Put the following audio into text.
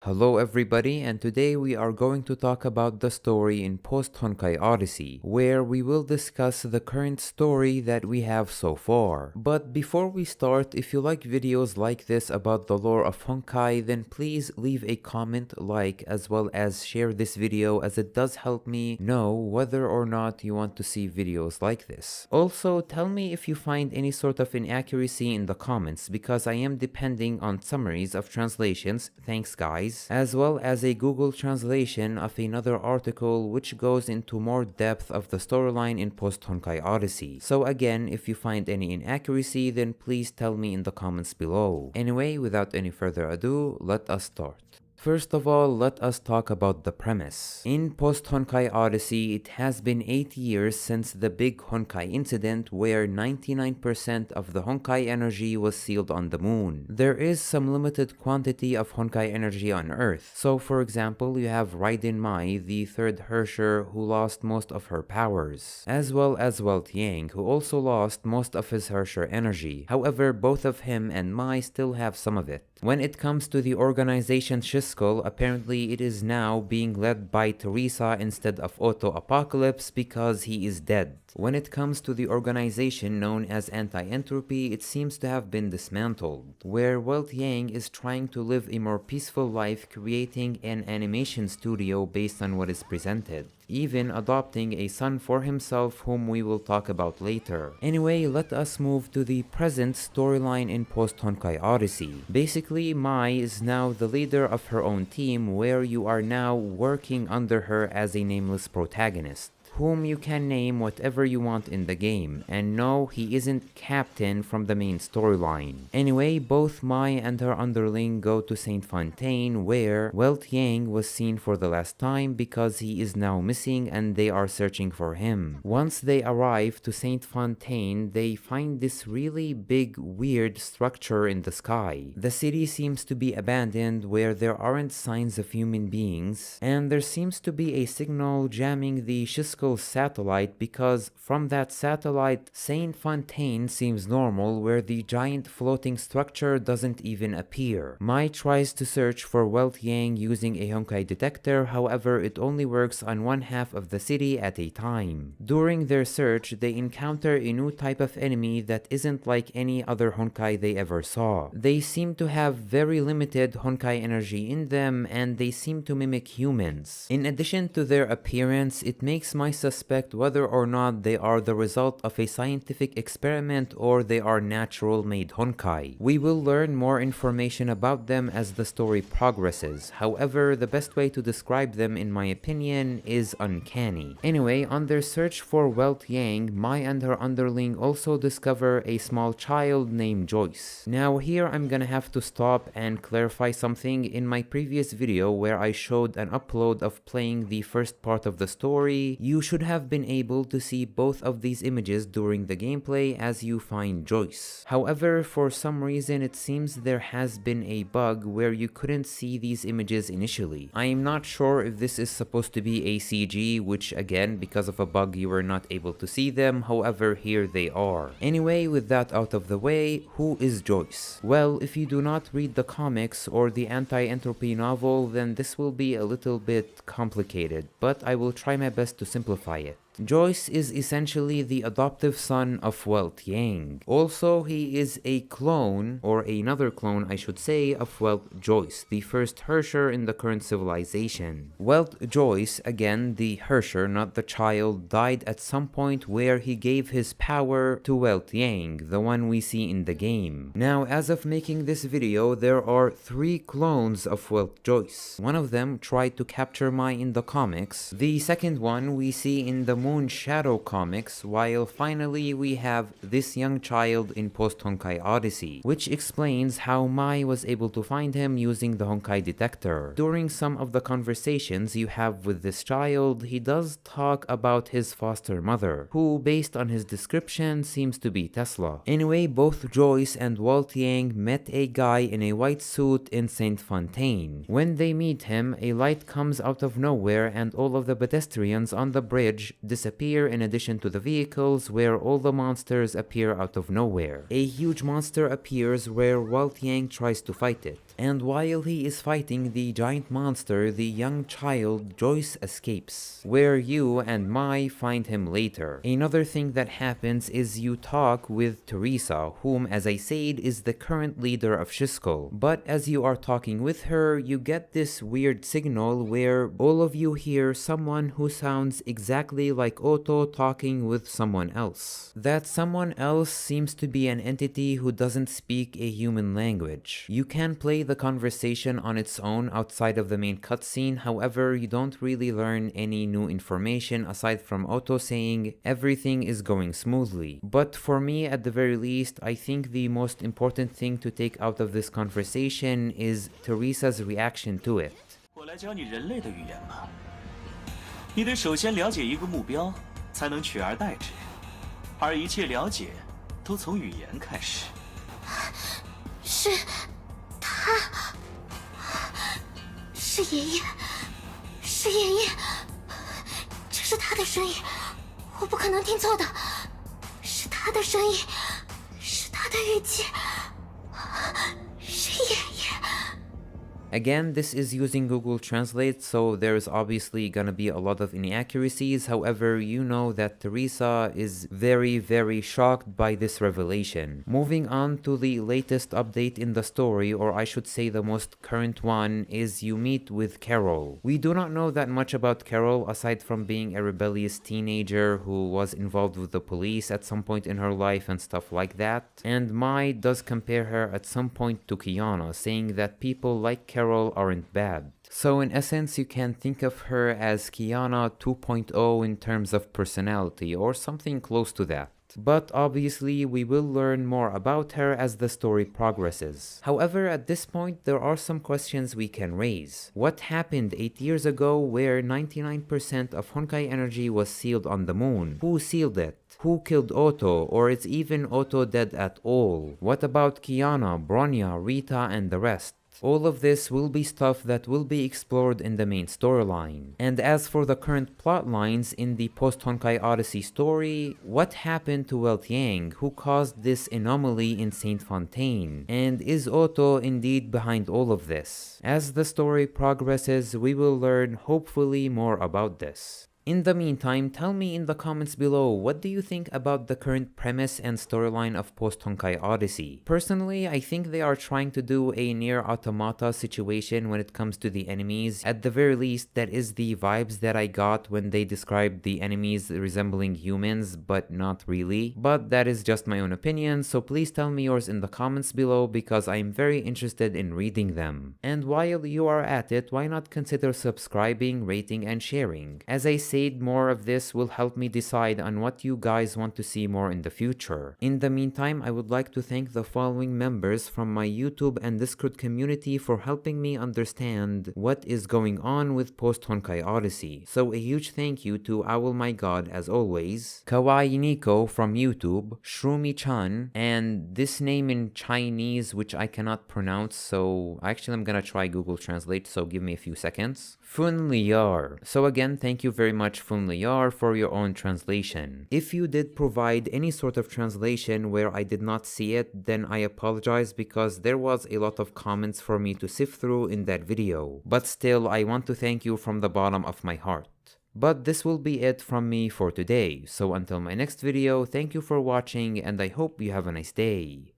Hello everybody, and today we are going to talk about the story in post-Honkai Odyssey, where we will discuss the current story that we have so far. But before we start, if you like videos like this about the lore of Honkai, then please leave a comment, like, as well as share this video, as it does help me know whether or not you want to see videos like this. Also, tell me if you find any sort of inaccuracy in the comments, because I am depending on summaries of translations, thanks guys, as well as a Google translation of another article which goes into more depth of the storyline in post-Honkai Odyssey. So again, if you find any inaccuracy, then please tell me in the comments below. Anyway, without any further ado, let us start. First of all, let us talk about the premise. In post-Honkai Odyssey, it has been 8 years since the big Honkai incident where 99% of the Honkai energy was sealed on the moon. There is some limited quantity of Honkai energy on Earth. So for example, you have Raiden Mai, the third Herrscher, who lost most of her powers, as well as Welt Yang, who also lost most of his Herrscher energy. However, both of him and Mai still have some of it. When it comes to the organization Shiskull, apparently it is now being led by Teresa instead of Otto Apocalypse because he is dead. When it comes to the organization known as Anti-Entropy, it seems to have been dismantled, where Welt Yang is trying to live a more peaceful life, creating an animation studio based on what is presented, even adopting a son for himself whom we will talk about later. Anyway, let us move to the present storyline in post-Honkai Odyssey. Basically, Mai is now the leader of her own team, where you are now working under her as a nameless protagonist, whom you can name whatever you want in the game, and no, he isn't Captain from the main storyline. Anyway, both Mai and her underling go to Saint Fontaine, where Welt Yang was seen for the last time because he is now missing and they are searching for him. Once they arrive to Saint Fontaine, they find this really big, weird structure in the sky. The city seems to be abandoned, where there aren't signs of human beings, and there seems to be a signal jamming the Shiskull satellite, because from that satellite, Saint Fontaine seems normal, where the giant floating structure doesn't even appear. Mai tries to search for Welt Yang using a Honkai detector, however it only works on one half of the city at a time. During their search, they encounter a new type of enemy that isn't like any other Honkai they ever saw. They seem to have very limited Honkai energy in them, and they seem to mimic humans. In addition to their appearance, it makes my suspect whether or not they are the result of a scientific experiment or they are natural-made Honkai. We will learn more information about them as the story progresses. However, the best way to describe them, in my opinion, is uncanny. Anyway, on their search for Welt Yang, Mai and her underling also discover a small child named Joyce. Now here I'm gonna have to stop and clarify something. In my previous video where I showed an upload of playing the first part of the story, you should have been able to see both of these images during the gameplay as you find Joyce. However, for some reason it seems there has been a bug where you couldn't see these images initially. I am not sure if this is supposed to be a CG, which again, because of a bug you were not able to see them, however here they are. Anyway, with that out of the way, who is Joyce? Well, if you do not read the comics or the Anti-Entropy novel, then this will be a little bit complicated, but I will try my best to simplify it. Joyce is essentially the adoptive son of Welt Yang. Also, he is a clone, or another clone I should say, of Welt Joyce, the first Herrscher in the current civilization. Welt Joyce, again the Herrscher, not the child, died at some point where he gave his power to Welt Yang, the one we see in the game. Now, as of making this video, there are 3 clones of Welt Joyce. One of them tried to capture Mai in the comics. The second one we see in the Moon Shadow comics, while finally we have this young child in post-Honkai Odyssey, which explains how Mai was able to find him using the Honkai detector. During some of the conversations you have with this child, he does talk about his foster mother, who based on his description seems to be Tesla. Anyway, both Joyce and Welt Yang met a guy in a white suit in Saint Fontaine. When they meet him, a light comes out of nowhere and all of the pedestrians on the bridge disappear, in addition to the vehicles, where all the monsters appear out of nowhere. A huge monster appears where Welt Yang tries to fight it. And while he is fighting the giant monster, the young child Joyce escapes, where you and Mai find him later. Another thing that happens is you talk with Teresa, whom as I said is the current leader of Shiskel. But as you are talking with her, you get this weird signal where all of you hear someone who sounds exactly like Otto talking with someone else. That someone else seems to be an entity who doesn't speak a human language. You can play the conversation on its own outside of the main cutscene, however, you don't really learn any new information aside from Otto saying everything is going smoothly. But for me, at the very least, I think the most important thing to take out of this conversation is Teresa's reaction to it. 我来教你人类的语言吧。你得首先了解一个目标，才能取而代之，而一切了解都从语言开始。是，他，是爷爷，是爷爷，这是他的声音，我不可能听错的，是他的声音，是他的语气，是爷爷。 Again, this is using Google Translate, so there's obviously gonna be a lot of inaccuracies. However, you know that Teresa is very shocked by this revelation. Moving on to the latest update in the story, or I should say the most current one, is you meet with Carol. We do not know that much about Carol aside from being a rebellious teenager who was involved with the police at some point in her life and stuff like that. And Mai does compare her at some point to Kiana, saying that people like Carol aren't bad. So in essence, you can think of her as Kiana 2.0 in terms of personality, or something close to that. But obviously, we will learn more about her as the story progresses. However, at this point, there are some questions we can raise. What happened 8 years ago where 99% of Honkai energy was sealed on the moon? Who sealed it? Who killed Otto, or is even Otto dead at all? What about Kiana, Bronya, Rita, and the rest? All of this will be stuff that will be explored in the main storyline. And as for the current plot lines in the post-Honkai Odyssey story, what happened to Weltiang, who caused this anomaly in Saint Fontaine? And is Otto indeed behind all of this? As the story progresses, we will learn hopefully more about this. In the meantime, tell me in the comments below, what do you think about the current premise and storyline of post-Honkai Odyssey? Personally, I think they are trying to do a near automata situation when it comes to the enemies. At the very least, that is the vibes that I got when they described the enemies resembling humans, but not really. But that is just my own opinion, so please tell me yours in the comments below because I am very interested in reading them. And while you are at it, why not consider subscribing, rating, and sharing? As I said, more of this will help me decide on what you guys want to see more in the future. In the meantime, I would like to thank the following members from my YouTube and Discord community for helping me understand what is going on with post-Honkai Odyssey. So a huge thank you to Owl My God as always, Kawaii Nico from YouTube, Shroomy-chan, and this name in Chinese which I cannot pronounce, so actually I'm gonna try Google Translate, so give me a few seconds. Fun Liar. So again, thank you very much Fun Liar for your own translation. If you did provide any sort of translation where I did not see it, then I apologize because there was a lot of comments for me to sift through in that video. But still, I want to thank you from the bottom of my heart. But this will be it from me for today. So until my next video, thank you for watching and I hope you have a nice day.